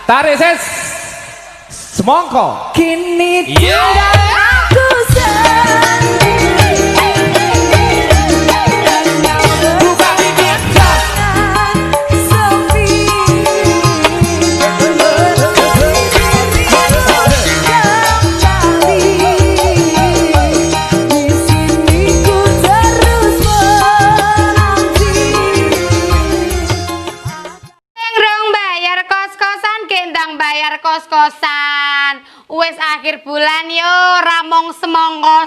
Tarik ses semongko kini Yeah. Aku sendiri buka bibir sepi kembali di sini ku terus menanti. Rong bayar kos-kosan, gendang bayar kos-kosan. Wes akhir bulan yo, ramong semongko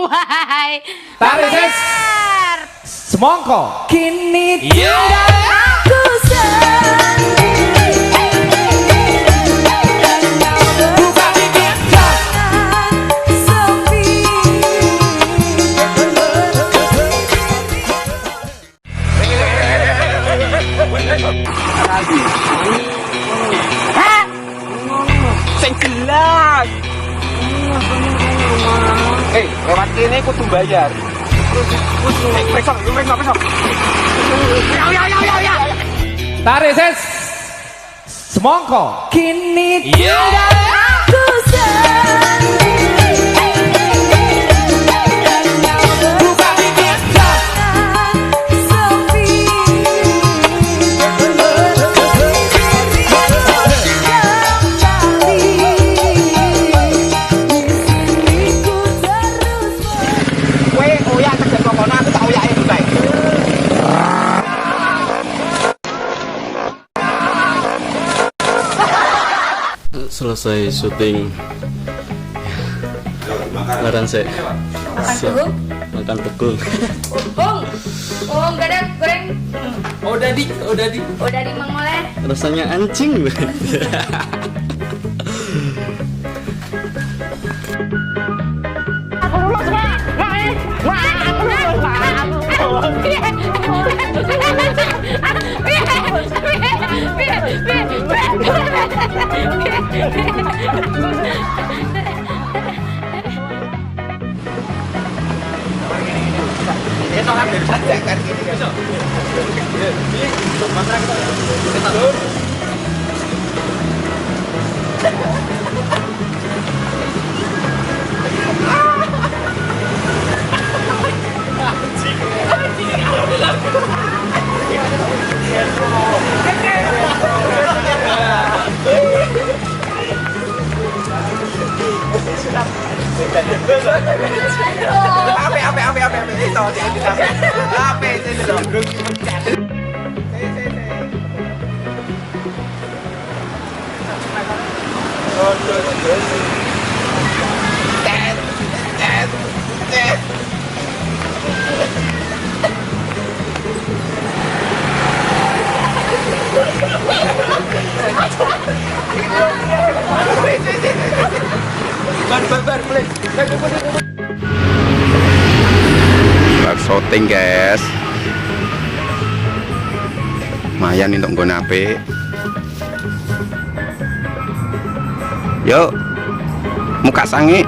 wae. Tarik ses Bayar. semongko kini Yeah. Aku sendiri buka bibir sepi Sing jelas. Lewat kene kudu bayar. Periksa. Ya. tarik ses semongko kini Yeah. Aku sendiri buka bibir sepi kembali di sini ku terus Kowe oyak tegak kono aku tak oyake bae. Selesai syuting makan sih makan tegul Bung, gak ada goreng. udah di Udah di Mang Oleh. rasanya anjing banget. Ape. Itu jadi ape ini lho. Bar syuting guys, lumayan untuk nggon apik. Yuk muka sange.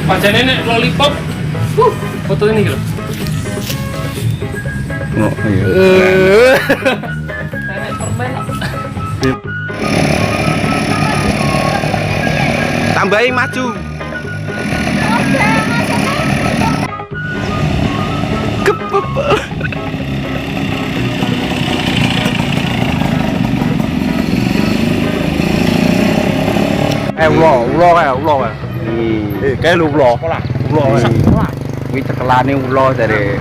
Pacarnya nek lollipop, foto ini gitu. Oh, iya. Nenek permen. Tambahin maju. Kepep. ulo kayak. Kayak lu ulo. Ulo. Wih cekelane ulo dari